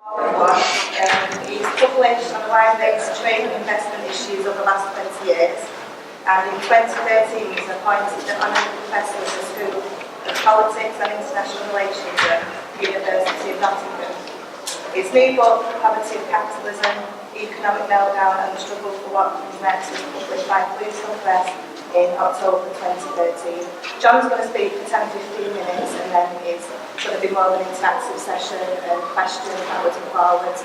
He's published on a wide range of trade and investment issues over the last 20 years, and in 2013 he was appointed the Honorary Professor of the School of Politics and International Relations at the University of Nottingham. His new book, Poverty and Capitalism, Economic Meltdown and the Struggle for What Comes Next, was published by UNISON North West in October 2013. John's going to speak for 10-15 minutes, and then it's going to be more of an interactive session and questions backwards and forwards.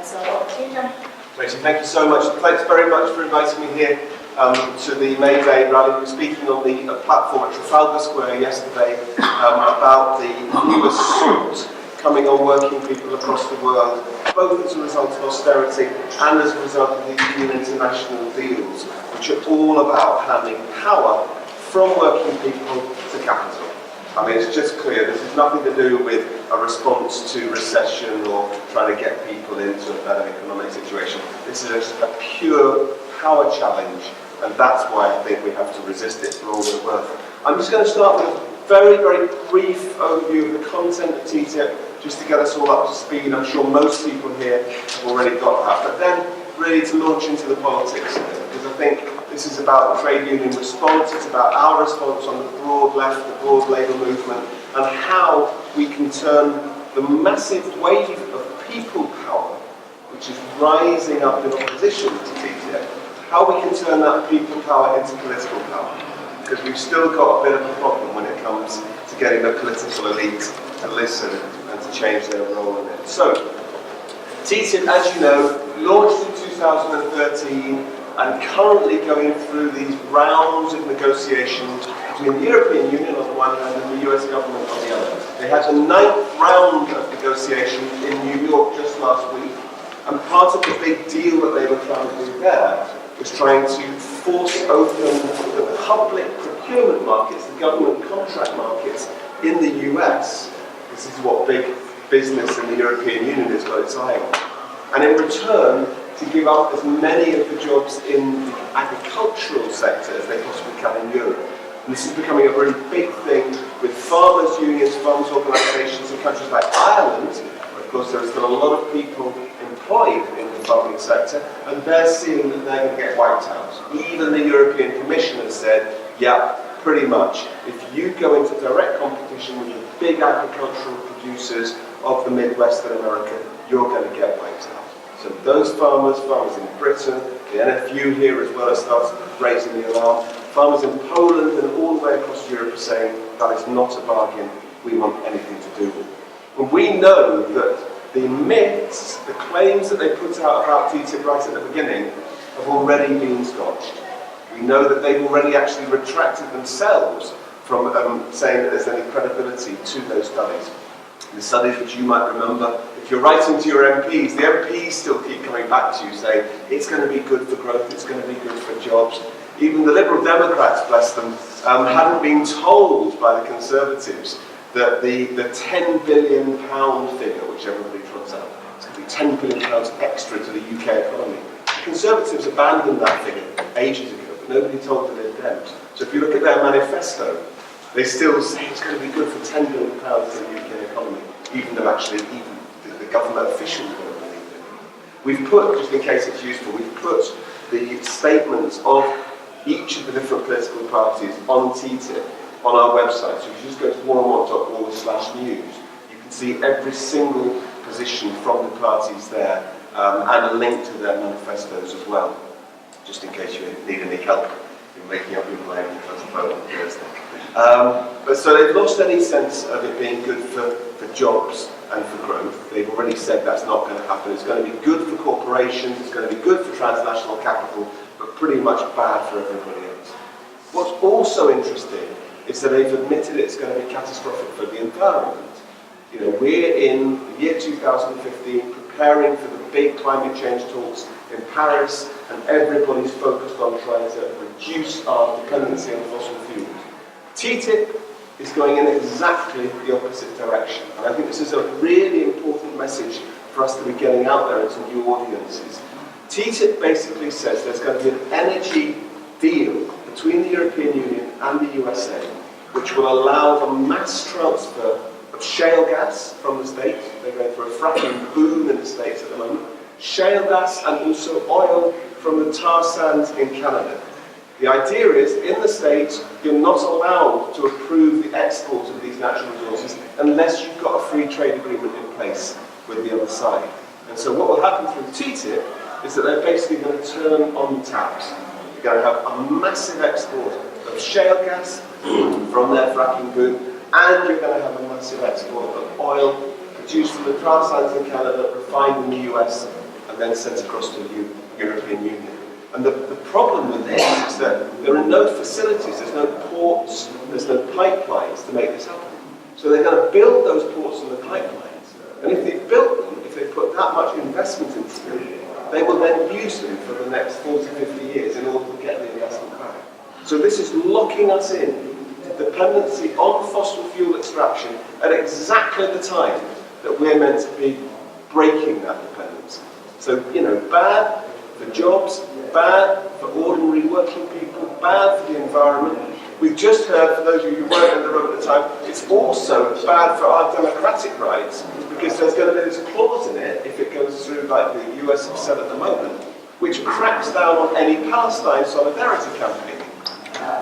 So over to you, John. Tracy, thank you so much. Thanks very much for inviting me here to the May Day rally. We were speaking on the platform at Trafalgar Square yesterday about the new assault coming on working people across the world, both as a result of austerity and as a result of these new international deals, which are all about handing power from working people to capital. I mean, it's just clear, this has nothing to do with a response to recession or trying to get people into a better economic situation. This is a pure power challenge, and that's why I think we have to resist it for all we're worth. I'm just going to start with a very, very brief overview of the content of TTIP, just to get us all up to speed. I'm sure most people here have already got that, but then really to launch into the politics of it, because I think this is about the trade union response, it's about our response on the broad left, the broad labour movement, and how we can turn the massive wave of people power, which is rising up in opposition to TTIP, how we can turn that people power into political power. Because we've still got a bit of a problem when it comes to getting the political elite to listen and to change their role in it. So, TTIP, as you know, launched in 2013 and currently going through these rounds of negotiations between the European Union on the one hand and the US government on the other. They had the 9th round of negotiations in New York just last week, and part of the big deal that they were trying to do there was trying to force open the public procurement markets, the government contract markets in the US. This is what big business in the European Union has got its eye on. And in return, to give up as many of the jobs in the agricultural sector as they possibly can in Europe. And this is becoming a really big thing with farmers' unions, farmers' organisations in countries like Ireland. Of course, there are still a lot of people employed in the farming sector, and they're seeing that they're going to get wiped out. Even the European Commission has said, yeah, pretty much. If you go into direct competition with the big agricultural producers of the Midwestern America, you're going to get wiped out. So those farmers in Britain, the NFU here as well, as started raising the alarm. Farmers in Poland and all the way across Europe are saying that is not a bargain we want anything to do with. And we know that the myths, the claims that they put out about TTIP right at the beginning have already been scotched. We know that they've already actually retracted themselves from saying that there's any credibility to those studies. The studies which you might remember, if you're writing to your MPs, the MPs still keep coming back to you saying it's going to be good for growth, it's going to be good for jobs. Even the Liberal Democrats, bless them, hadn't been told by the Conservatives that the £10 billion figure, which everybody throws out, it's going to be £10 billion extra to the UK economy. The Conservatives abandoned that figure ages ago, but nobody told them they'd dent. So if you look at their manifesto, they still say it's going to be good for £10 billion to the UK economy, even though actually even the government officials don't believe it. We've put, just in case it's useful, we've put the statements of each of the different political parties on TTIP on our website. So if you just go to oneandone.org/news, you can see every single position from the parties there and a link to their manifestos as well, just in case you need any help in making up your mind for the vote on Thursday. But so they've lost any sense of it being good for jobs and for growth. They've already said that's not going to happen. It's going to be good for corporations, it's going to be good for transnational capital, but pretty much bad for everybody else. What's also interesting is that they've admitted it's going to be catastrophic for the environment. You know, we're in the year 2015 preparing for the big climate change talks in Paris, and everybody's focused on trying to reduce our dependency on fossil fuels. TTIP is going in exactly the opposite direction, and I think this is a really important message for us to be getting out there into new audiences. TTIP basically says there's going to be an energy deal between the European Union and the USA, which will allow the mass transfer of shale gas from the States. They're going through a fracking boom in the States at the moment. Shale gas and also oil from the tar sands in Canada. The idea is, in the States, you're not allowed to approve the export of these natural resources unless you've got a free trade agreement in place with the other side. And so what will happen through TTIP is that they're basically going to turn on the taps. You're going to have a massive export of shale gas from their fracking boom, and you're going to have a massive export of oil produced from the tar sands in Canada, refined in the US, and then sent across to the European Union. And the problem with this is that there are no facilities, there's no ports, there's no pipelines to make this happen. So they're going to build those ports and the pipelines. And if they built them, if they put that much investment into them, they will then use them for the next 40, 50 years in order to get the investment back. So this is locking us in to dependency on fossil fuel extraction at exactly the time that we're meant to be breaking that dependency. So, bad for jobs, bad for ordinary working people, bad for the environment. We've just heard, for those of you who weren't in the room at the time, it's also bad for our democratic rights, because there's going to be this clause in it, if it goes through like the US have said at the moment, which cracks down on any Palestine solidarity campaign.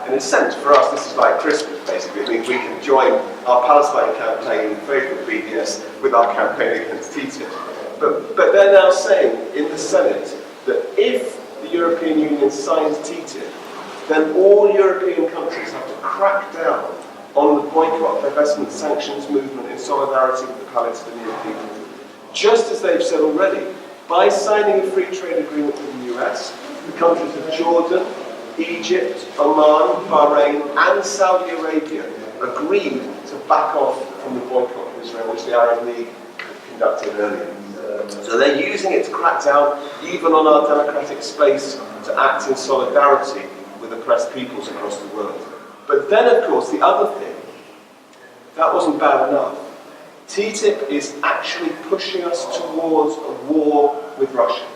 In a sense, for us, this is like Christmas, basically. It means we can join our Palestine campaign in favour of BDS with our campaign against TTIP. But they're now saying in the Senate that if the European Union signs TTIP, then all European countries have to crack down on the boycott, divestment, sanctions movement in solidarity with the Palestinian people. Just as they've said already, by signing a free trade agreement with the US, the countries of Jordan, Egypt, Oman, Bahrain, and Saudi Arabia agreed to back off from the boycott of Israel, which the Arab League conducted earlier. So they're using it to crack down even on our democratic space to act in solidarity with oppressed peoples across the world. But then, of course, the other thing, that wasn't bad enough. TTIP is actually pushing us towards a war with Russia.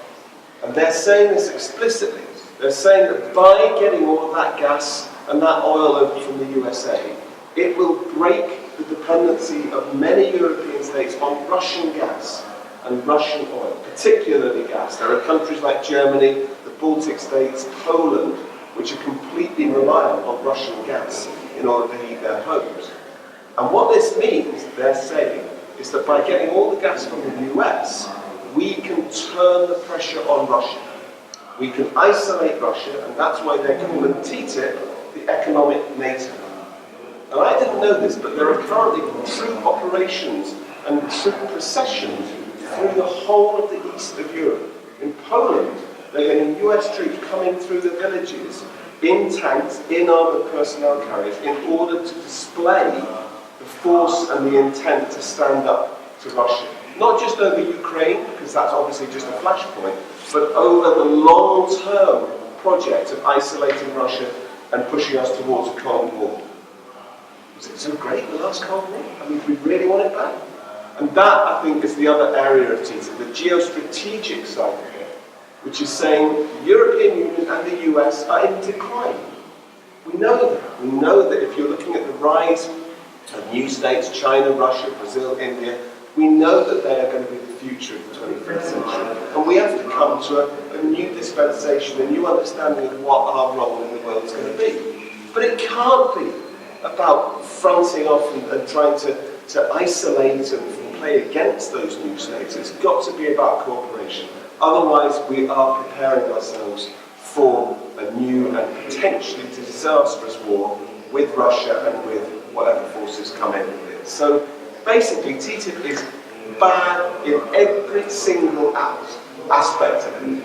And they're saying this explicitly. They're saying that by getting all of that gas and that oil over from the USA, it will break the dependency of many European states on Russian gas and Russian oil, particularly gas. There are countries like Germany, the Baltic states, Poland, which are completely reliant on Russian gas in order to heat their homes. And what this means, they're saying, is that by getting all the gas from the US, we can turn the pressure on Russia. We can isolate Russia, and that's why they're calling TTIP the economic NATO. And I didn't know this, but there are currently troop operations and troop processions through the whole of the east of Europe. In Poland, they're getting US troops coming through the villages in tanks, in armoured personnel carriers, in order to display the force and the intent to stand up to Russia. Not just over Ukraine, because that's obviously just a flashpoint, but over the long-term project of isolating Russia and pushing us towards a Cold War. Was it so great in the last Cold War? I mean, we really want it back? And that, I think, is the other area of TTIP, the geostrategic side of it, which is saying the European Union and the US are in decline. We know that. We know that if you're looking at the rise of new states, China, Russia, Brazil, India, we know that they are going to be the future of the 21st century. And we have to come to a new dispensation, a new understanding of what our role in the world is going to be. But it can't be about fronting off and trying to isolate and play against those new states. It's got to be about cooperation. Otherwise, we are preparing ourselves for a new and potentially disastrous war with Russia and with whatever forces come in with it. So basically, TTIP is bad in every single aspect of it.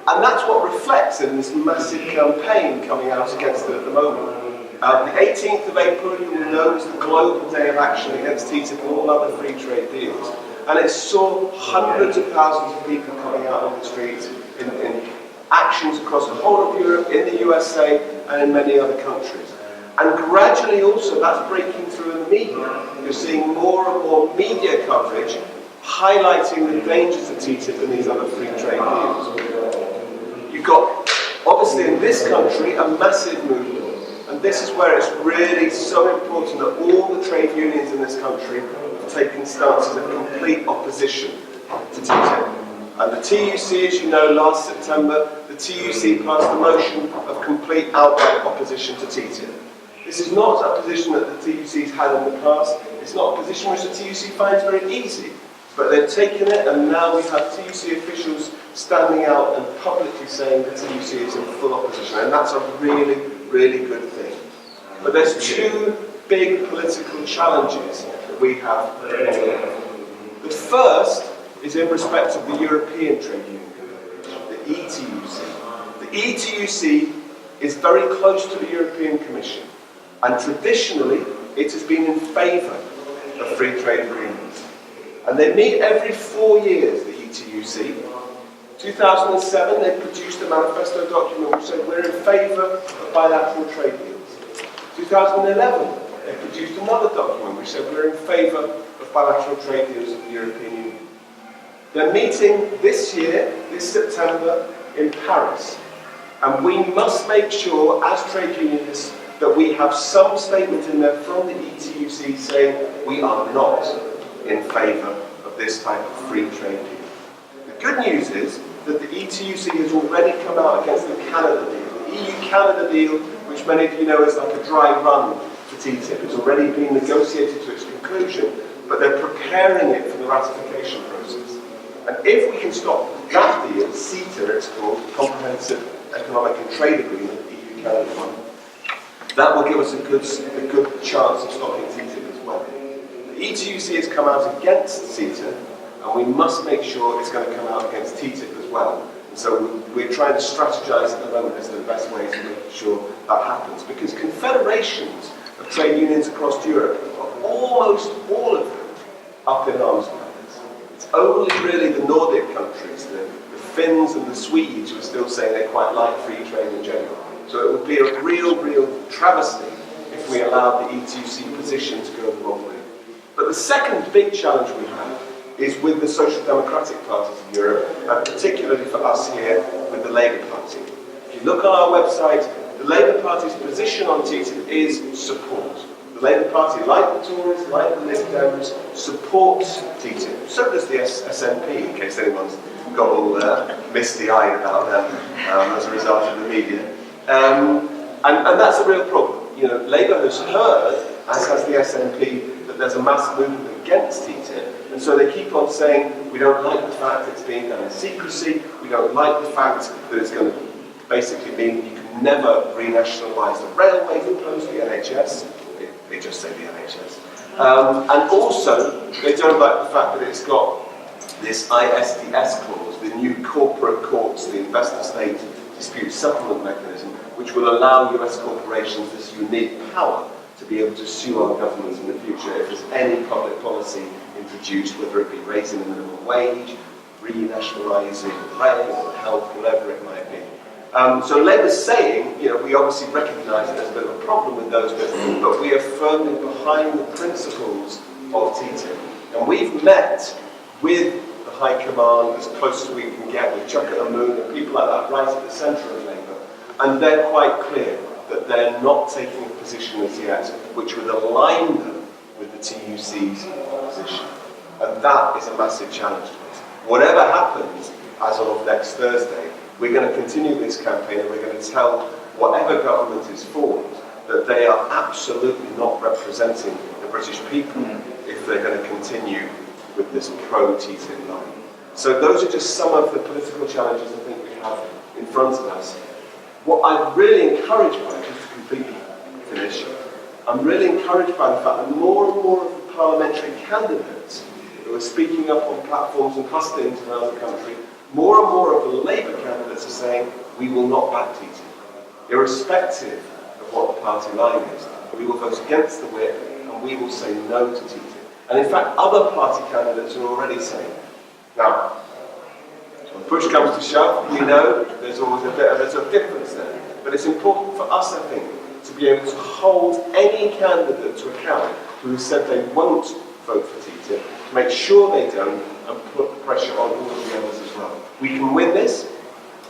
And that's what reflects in this massive campaign coming out against it at the moment. The 18th of April, you will know, was the Global Day of Action against TTIP and all other free trade deals. And it saw hundreds of thousands of people coming out on the streets in actions across the whole of Europe, in the USA, and in many other countries. And gradually also, that's breaking through in the media. You're seeing more and more media coverage highlighting the dangers of TTIP and these other free trade deals. You've got, obviously in this country, a massive movement. And And this is where it's really so important that all the trade unions in this country have taken stances of complete opposition to TTIP. And the TUC, as you know, last September, the TUC passed a motion of complete outright opposition to TTIP. This is not a position that the TUC's had in the past. It's not a position which the TUC finds very easy. But they've taken it, and now we have TUC officials standing out and publicly saying the TUC is in full opposition. And that's a really, really good thing. But there's two big political challenges that we have. The first is in respect of the European Trade Union Confederation, the ETUC. The ETUC is very close to the European Commission, and traditionally it has been in favour of free trade agreements. And they meet every 4 years, the ETUC. 2007 they produced a manifesto document which said we're in favour of bilateral trade deals. 2011 they produced another document which said we're in favour of bilateral trade deals with the European Union. They're meeting this year, this September, in Paris. And we must make sure, as trade unionists, that we have some statement in there from the ETUC saying we are not in favour of this type of free trade deal. The good news is that the ETUC has already come out against the Canada deal. The EU-Canada deal, which many of you know is like a dry run for TTIP, has already been negotiated to its conclusion, but they're preparing it for the ratification process. And if we can stop that deal, CETA it's called, Comprehensive Economic and Trade Agreement, the EU-Canada one, that will give us a good chance of stopping TTIP as well. The ETUC has come out against CETA, and we must make sure it's going to come out against TTIP as well. And so we're trying to strategise at the moment as to the best way to make sure that happens. Because confederations of trade unions across Europe are almost all of them up in arms about this. It's only really the Nordic countries, the Finns and the Swedes, who are still saying they quite like free trade in general. So it would be a real travesty if we allowed the ETUC position to go the wrong way. But the second big challenge we have is with the social democratic parties of Europe, and particularly for us here with the Labour Party. If you look on our website, the Labour Party's position on TTIP is support. The Labour Party, like the Tories, like the Lib Dems, supports TTIP. So does the SNP, in case anyone's got all misty-eyed about them as a result of the media. And that's a real problem. You know, Labour has heard, as has the SNP, that there's a mass movement against TTIP, and so they keep on saying, we don't like the fact it's being done in secrecy, we don't like the fact that it's going to basically mean you can never renationalise the railways or close the NHS. They just say the NHS. And also, they don't like the fact that it's got this ISDS clause, the new corporate courts, the investor state dispute settlement mechanism, which will allow US corporations this unique power to be able to sue our governments in the future if there's any public policy introduced, whether it be raising the minimum wage, renationalising rail or health, whatever it might be. So Labour's saying, you know, we obviously recognise that there's a bit of a problem with those bits, but we are firmly behind the principles of TTIP. And we've met with the High Command as close as we can get, with Chuck and Moon and people like that right at the centre of Labour, and they're quite clear that they're not taking a position as yet which would align them with the TUC's position. And that is a massive challenge to us. Whatever happens as of next Thursday, we're going to continue this campaign and we're going to tell whatever government is formed that they are absolutely not representing the British people if they're going to continue with this pro-TTIP line. So those are just some of the political challenges I think we have in front of us. What I'm really encouraged by, just to completely finish, I'm really encouraged by the fact that more and more of the parliamentary candidates who are speaking up on platforms and hustings around the country, more and more of the Labour candidates are saying, we will not back TTIP. Irrespective of what the party line is, we will vote against the whip and we will say no to TTIP. And in fact, other party candidates are already saying, now, when push comes to shove, we know there's always a bit of a difference there. But it's important for us, I think, to be able to hold any candidate to account who has said they won't vote for TTIP, to make sure they don't, and put pressure on all of the others as well. We can win this.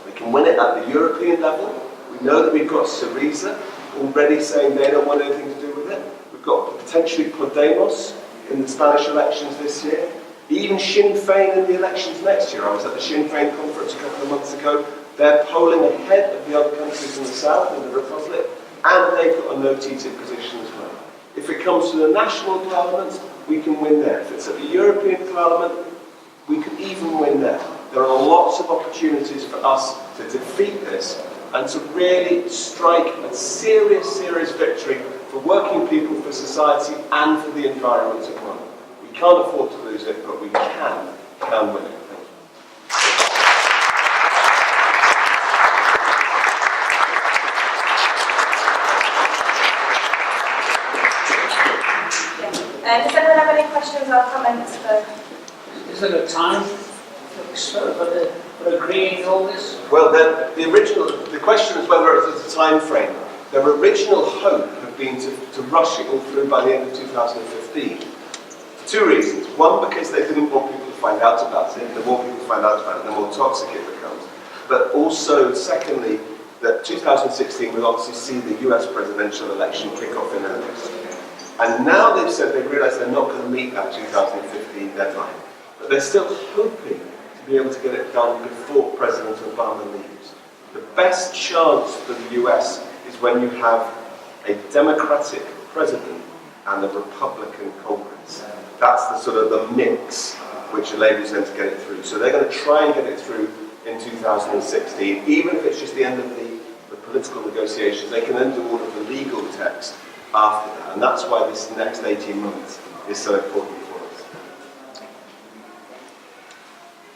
We can win it at the European level. We know that we've got Syriza, already saying they don't want anything to do with it. We've got potentially Podemos in the Spanish elections this year. Even Sinn Féin in the elections next year. I was at the Sinn Féin conference a couple of months ago. They're polling ahead of the other countries in the south, in the Republic, and they've got a no TTIP position as well. If it comes to the national parliaments, we can win there. If it's at the European Parliament, we could even win there. There are lots of opportunities for us to defeat this and to really strike a serious, serious victory for working people, for society, and for the environment as well. We can't afford to lose it, but we can win it. Does anyone have any questions or comments for? Is there a time for agreeing all this? Well, the question is whether it's a time frame. Their original hope had been to rush it all through by the end of 2015. For two reasons. One, because they didn't want people to find out about it. The more people find out about it, the more toxic it becomes. But also, secondly, that 2016 will obviously see the US presidential election kick off in earnest. And now they've said they've realised they're not going to meet that 2015 deadline. But they're still hoping to be able to get it done before President Obama leaves. The best chance for the US is when you have a Democratic president and a Republican Congress. That's the sort of the mix which enables them to get it through. So they're going to try and get it through in 2016, even if it's just the end of the political negotiations. They can then do all of the legal text after that, and that's why this next 18 months is so important for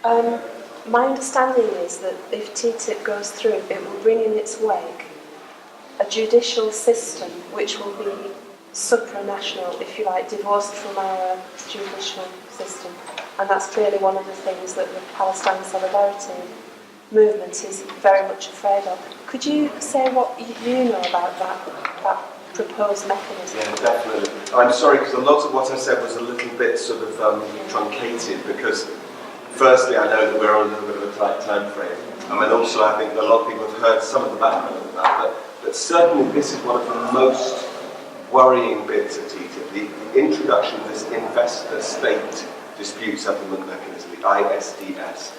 us. My understanding is that if TTIP goes through, it will bring in its wake a judicial system which will be supranational, if you like, divorced from our judicial system. And that's clearly one of the things that the Palestine Solidarity movement is very much afraid of. Could you say what you know about that proposed mechanism? Yeah, definitely. I'm sorry, because a lot of what I said was a little bit sort of truncated, because firstly, I know that we're on a little bit of a tight time frame. I mean, also, I think that a lot of people have heard some of the background of that, but certainly this is one of the most worrying bits of TTIP, the introduction of this investor-state dispute settlement mechanism, the ISDS.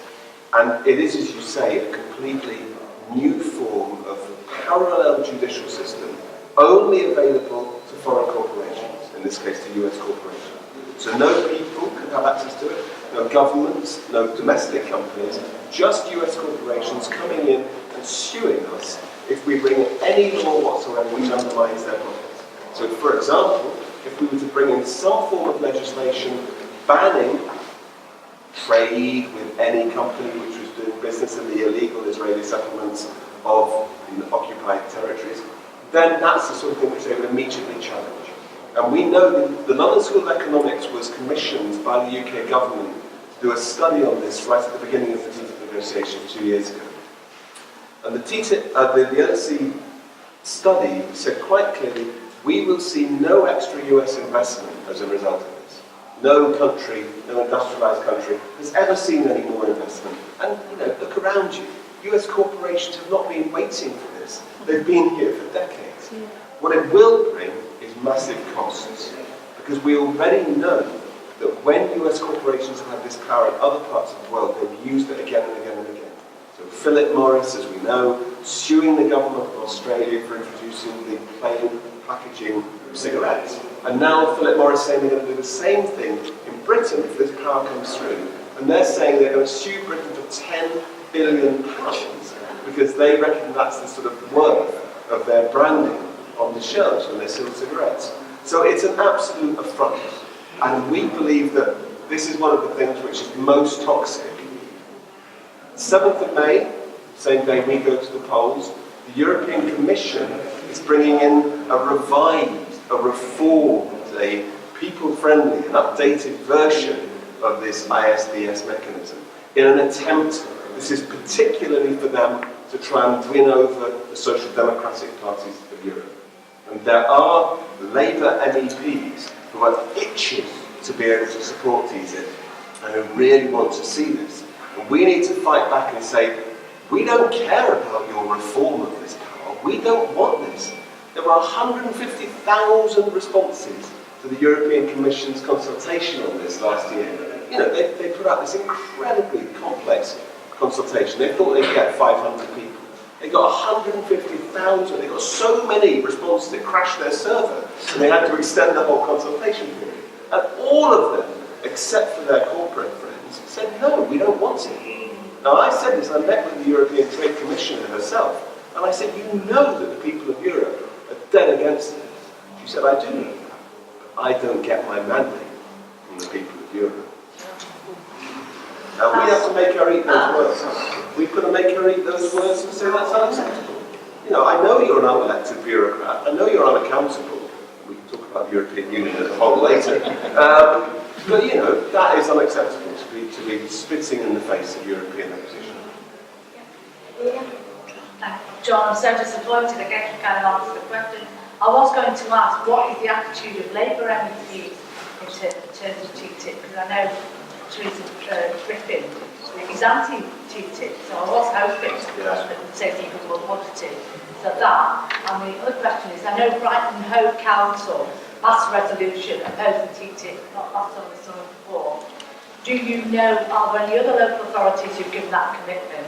And it is, as you say, a completely new form of parallel judicial system, only available to foreign corporations, in this case to US corporations. So no people can have access to it, no governments, no domestic companies, just US corporations coming in and suing us if we bring any law whatsoever which undermines their profits. So for example, if we were to bring in some form of legislation banning trade with any company which was doing business in the illegal Israeli settlements of occupied territories, then that's the sort of thing which they would immediately challenge. And we know that the London School of Economics was commissioned by the UK government to do a study on this right at the beginning of the TTIP negotiations 2 years ago. And the LSE study said quite clearly, we will see no extra US investment as a result of this. No country, no industrialized country, has ever seen any more investment. And, look around you. US corporations have not been waiting for this. They've been here for decades. What it will bring is massive costs. Because we already know that when US corporations have this power in other parts of the world, they've used it again and again and again. So Philip Morris, as we know, suing the government of Australia for introducing the plain packaging of cigarettes. And now Philip Morris saying they're going to do the same thing in Britain if this power comes through. And they're saying they're going to sue Britain for £10 billion because they reckon that's the sort of worth of their branding on the shelves when they sell cigarettes. So it's an absolute affront. And we believe that this is one of the things which is most toxic. 7th of May, same day we go to the polls, the European Commission is bringing in a revised, a reformed, a people-friendly, an updated version of this ISDS mechanism in an attempt, this is particularly for them to try and win over the social democratic parties of Europe. And there are Labour MEPs who are itching to be able to support TTIP and who really want to see this. And we need to fight back and say, we don't care about your reform of this power. We don't want this. There were 150,000 responses to the European Commission's consultation on this last year. You know, they put out this incredibly complex consultation. They thought they'd get 500 people. They got 150,000. They got so many responses it crashed their server, and they had to extend the whole consultation period. And all of them, except for their corporate friends, said, no, we don't want it. Now, I said this, I met with the European Trade Commissioner herself, and I said, you know that the people of Europe are dead against this. She said, I do know that, but I don't get my mandate from the people of Europe. Now, we have to make her eat those words. We've got to make her eat those words and say that's unacceptable. You know, I know you're an unelected bureaucrat. I know you're unaccountable. We can talk about the European Union as a whole later. But, you know, that is unacceptable to be spitting in the face of European opposition. John, I'm so disappointed. I guess you kind of answered the question. I was going to ask, what is the attitude of Labour MEPs in terms of TTIP? Because I know Theresa Griffin is anti-TTIP, so I was hoping that the same people would want to. So that, and the other question is, I know Brighton and Hove Council passed a resolution opposing TTIP, not last summer, the summer before. Do you know, are there any other local authorities who've given that commitment?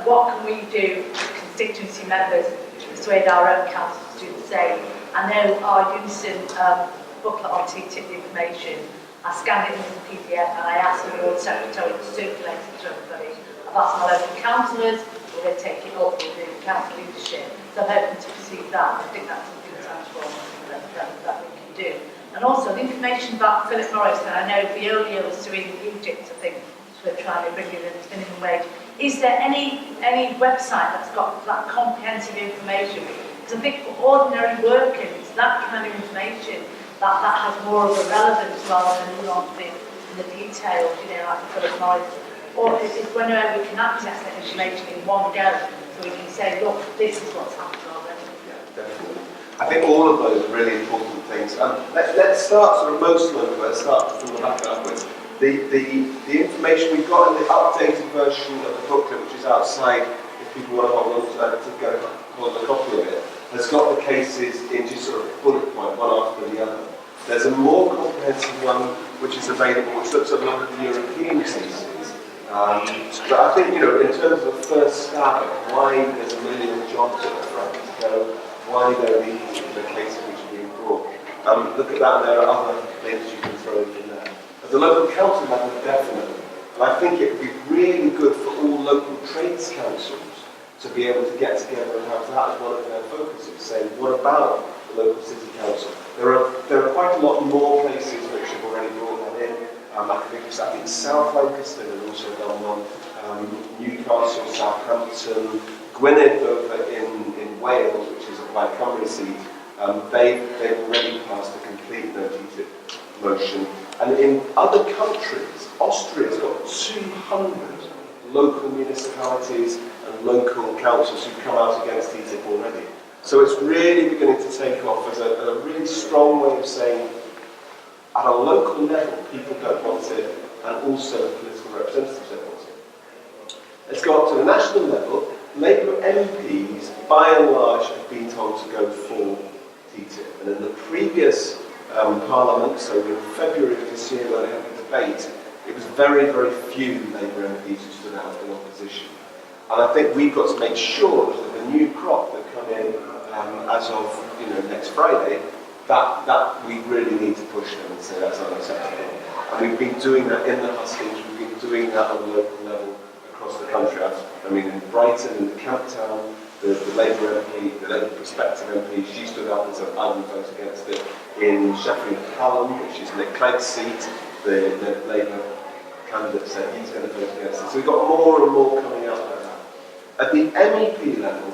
What can we do as constituency members to persuade our own councils to do the same? I know our UNISON booklet on TTIP information, I scanned it in as a PDF and I asked the Lord Secretary to circulate it to everybody. I've asked my local councillors, will they take it up with the council leadership? So I'm hoping to pursue that. I think that's something tangible that we can do. And also the information about Philip Morris, and I know Veolia was suing Egypt, I think, for trying to bring in the minimum wage. Is there any website that's got that comprehensive information? Because I think for ordinary workers, that kind of information that has more of a relevance rather than the details, you know, like Philip Morris. Or is whenever we can access that information in one go, so we can say, look, this is what's happened already. Yeah, definitely. I think all of those are really important things. Let's start sort of most local. Let's start from the back upwards. The information we've got in the updated version of the booklet, which is outside, if people want to hold on to go hold a copy of it, has got the cases in just sort of bullet point, one after the other. There's a more comprehensive one which is available, which looks at a lot of the European cases. But I think, you know, in terms of the first stab at why there's a million jobs at the front to go, why there are these particular cases which are being brought, look at that, and there are other things you can throw in there. At the local council level, definitely. And I think it would be really good for all local trades councils to be able to get together and have that as one of their focuses, saying, what about the local city council? There are quite a lot more places which have already brought that in. I think South Lancaster has also done one, Newcastle, Southampton, Gwynedd over in Wales, which is a Plaid Cymru seat. They've already passed a complete no TTIP motion. And in other countries, Austria's got 200 local municipalities and local councils who've come out against TTIP already. So it's really beginning to take off as a really strong way of saying, at a local level, people don't want it, and also political representatives don't want it. Let's go up to the national level. Labour MPs, by and large, have been told to go for TTIP. And in the previous Parliament, so in February of this year when they had the debate, it was very, very few Labour MPs who stood out in opposition. And I think we've got to make sure that the new crop that come in as of next Friday, that we really need to push them and say that's unacceptable. And we've been doing that in the hustings, we've been doing that on the local level across the country. I mean, in Brighton, in the Camp Town, the Labour MP, the Labour prospective MP, she stood up and said, I will vote against it. In Sheffield Hallam, which is Nick Clegg's seat, the Labour candidate said he's going to vote against it. So we've got more and more coming out like that. At the MEP level,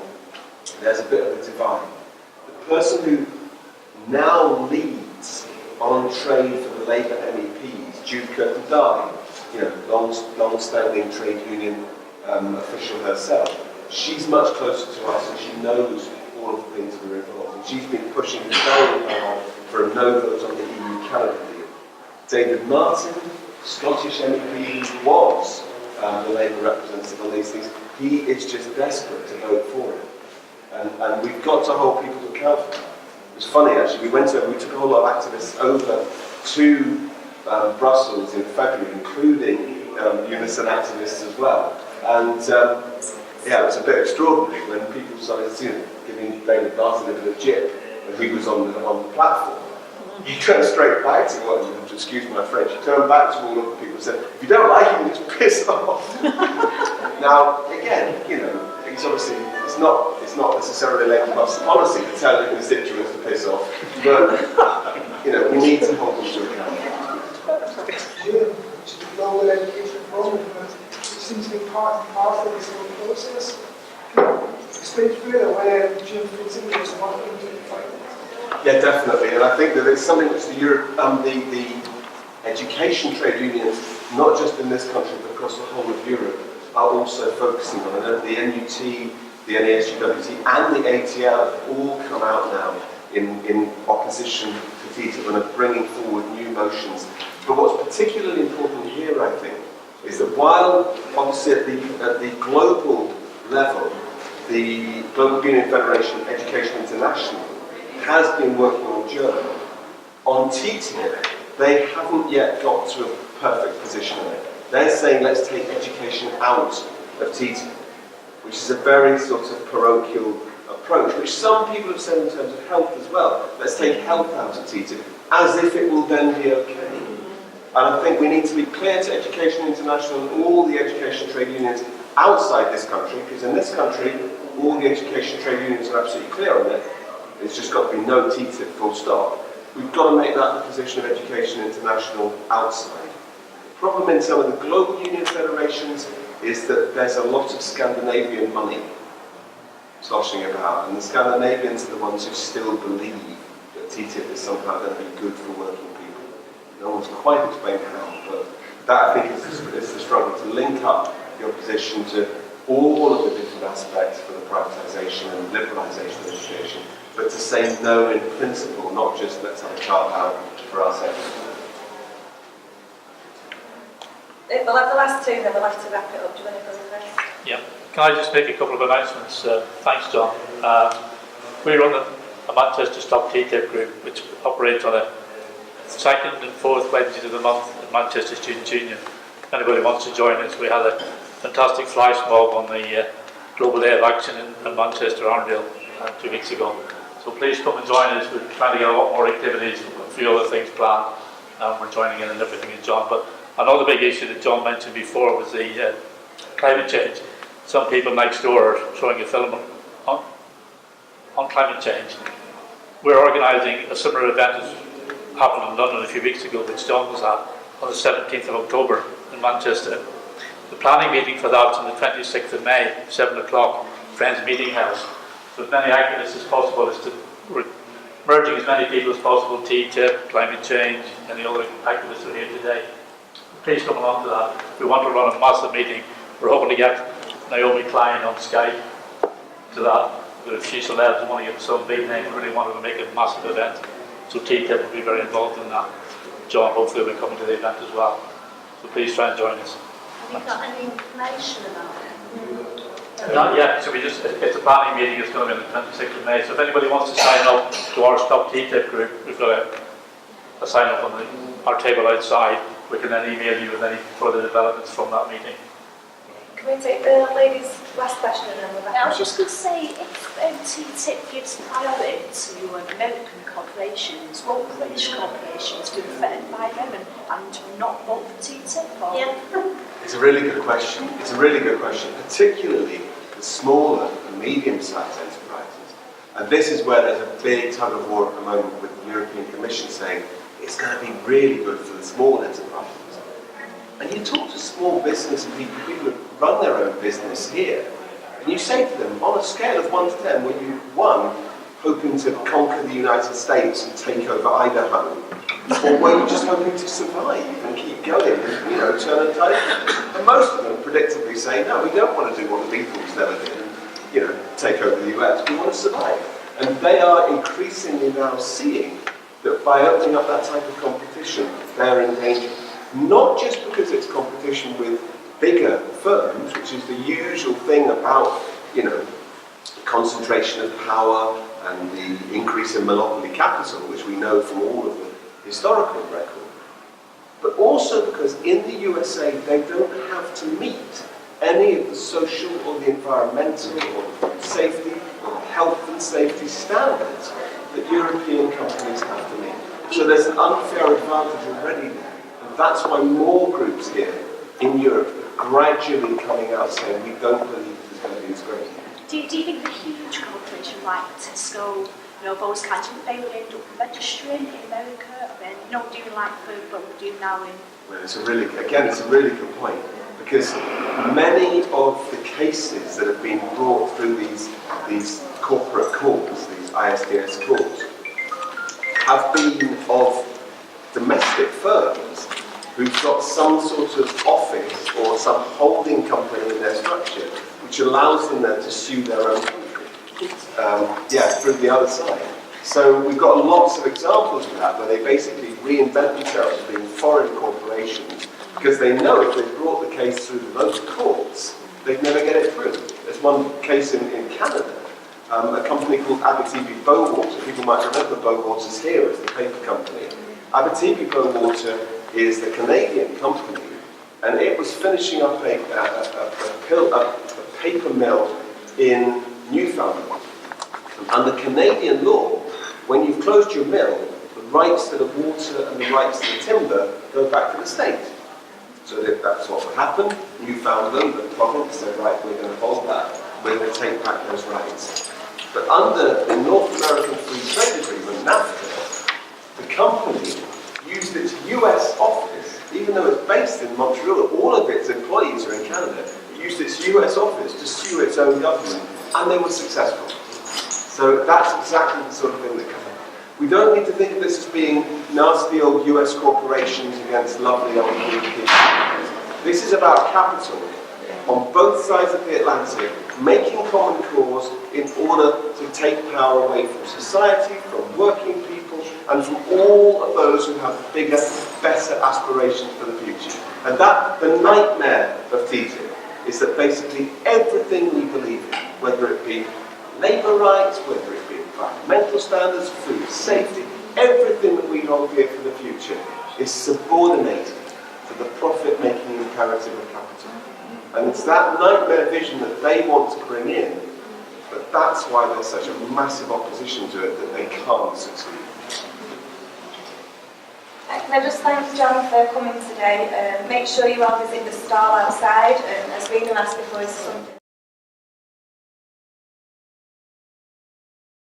there's a bit of a divide. The person who now leads on trade for the Labour MEPs, Jude Curtin-Darling, long-standing trade union official herself, she's much closer to us and she knows all of the things that are involved. And she's been pushing very hard for a no vote on the EU-Canada deal. David Martin, Scottish MEP, who was the Labour representative on these things, he is just desperate to vote for it. And we've got to hold people to account for that. It was funny actually, we took a whole lot of activists over to Brussels in February, including UNISON activists as well. And yeah, it was a bit extraordinary when people started giving David Barton a bit of jip when he was on the platform. You turn straight back to, well, excuse my French, you turn back to all of the people and said, if you don't like him, just piss off. Now, again, it's obviously, it's not necessarily Labour Party's policy to tell your constituents to piss off, but, we need to hold them to account. Global education program, it seems to be part and parcel of this whole process. Explain further where Jim fits in this one into the fight. Yeah, definitely, and I think that it's something which the education trade unions, not just in this country but across the whole of Europe, are also focusing on. I know the NUT, the NASUWT and the ATL have all come out now in opposition to TTIP and are bringing forward new motions. But what's particularly important here, I think, is that while obviously at the global level, the Global Union Federation of Education International has been working on Germany. On TTIP, they haven't yet got to a perfect position on it. They're saying let's take education out of TTIP, which is a very sort of parochial approach, which some people have said in terms of health as well. Let's take health out of TTIP, as if it will then be okay. And I think we need to be clear to Education International and all the education trade unions outside this country, because in this country, all the education trade unions are absolutely clear on it. It's just got to be no TTIP, full stop. We've got to make that the position of Education International outside. The problem in some of the global union federations is that there's a lot of Scandinavian money sloshing about, and the Scandinavians are the ones who still believe that TTIP is somehow going to be good for working people. No one's quite explained how, but that I think is the struggle, to link up your position to all of the different aspects for the privatisation and liberalisation of education, but to say no in principle, not just let's have a carve out for ourselves. We'll have the last two, then we'll have to wrap it up. Do you want to go next? Yeah. Can I just make a couple of announcements? Thanks, John. We run a Manchester Stop TTIP group, which operates on a second and fourth Wednesdays of the month at Manchester Students' Union. If anybody wants to join us, we had a fantastic flash mob on the Global Day of Action in Manchester, Arndale, 2 weeks ago. So please come and join us. We're trying to get a lot more activities, a few other things planned. We're joining in and everything is John. But another big issue that John mentioned before was the climate change. Some people next door are showing a film on climate change. We're organising a similar event as happened in London a few weeks ago, which John was at, on the 17th of October in Manchester. The planning meeting for that's on the 26th of May, 7 o'clock, Friends Meeting House. So as many activists as possible, is to merging as many people as possible, TTIP, climate change, and the other activists who are here today. Please come along to that. We want to run a massive meeting. We're hoping to get Naomi Klein on Skype to that. If she celebs and want to get some big name, we really wanted to make a massive event. So TTIP will be very involved in that. John hopefully will be coming to the event as well. So please try and join us. Have you got any information about it? Not yet, so it's a planning meeting, it's going to be on the 26th of May. So if anybody wants to sign up to our Stop TTIP group, we've got a sign up on our table outside. We can then email you with any further developments from that meeting. Can we take the lady's last question and then we'll I was just going to say, if TTIP gives priority to American corporations, won't British corporations be affected by them and not vote for TTIP? Or? Yeah. It's a really good question. It's a really good question, particularly the smaller and medium-sized enterprises. And this is where there's a big tug of war at the moment with the European Commission saying it's going to be really good for the small enterprises. And you talk to small business people who run their own business here, and you say to them, on a scale of 1 to 10, were you, 1, hoping to conquer the United States and take over Idaho, or were you just hoping to survive and keep going and, turn a tide? And most of them predictably say, no, we don't want to do what the Beatles never did and, take over the US, we want to survive. And they are increasingly now seeing that by opening up that type of competition, they're in danger. Not just because it's competition with bigger firms, which is the usual thing about, concentration of power and the increase in monopoly capital, which we know from all of the historical record, but also because in the USA they don't have to meet any of the social or the environmental or the food safety or the health and safety standards that European companies have to meet. So there's an unfair advantage already there. And that's why more groups here in Europe are gradually coming out saying we don't believe there's going to be this great. Do you think the huge corporations like Tesco, those kinds, they would end up registering in America, and then doing like what we're doing now in? Well, it's a really good point, because many of the cases that have been brought through these corporate courts, these ISDS courts, have been of domestic firms who've got some sort of office or some holding company in their structure which allows them then to sue their own country. Through the other side. So we've got lots of examples of that where they basically reinvent themselves as being foreign corporations because they know if they brought the case through the local courts, they'd never get it through. There's one case in Canada, a company called Abitibi Bowater. People might remember Bowaters here as the paper company. Abitibi Bowater is the Canadian company, and it was finishing up a paper mill in Newfoundland. Under Canadian law, when you've closed your mill, the rights to the water and the rights to the timber go back to the state. So that's what would happen. Newfoundland, the province, said, right, we're going to hold that. We're going to take back those rights. But under the North American Free Trade Agreement, NAFTA, the company used its US office, even though it's based in Montreal, all of its employees are in Canada, it used its US office to sue its own government, and they were successful. So that's exactly the sort of thing that can happen. We don't need to think of this as being nasty old US corporations against lovely old people. This is about capital on both sides of the Atlantic, making common cause in order to take power away from society, from working people, and from all of those who have bigger, better aspirations for the future. And that, the nightmare of TTIP, is that basically everything we believe in, whether it be labour rights, whether it be environmental standards, food safety, everything that we hold dear for the future is subordinated to the profit-making imperative of capital. And it's that nightmare vision that they want to bring in, but that's why there's such a massive opposition to it that they can't succeed. Can I just thank John for coming today? Make sure you all visit the stall outside, and as Rena asked before, is something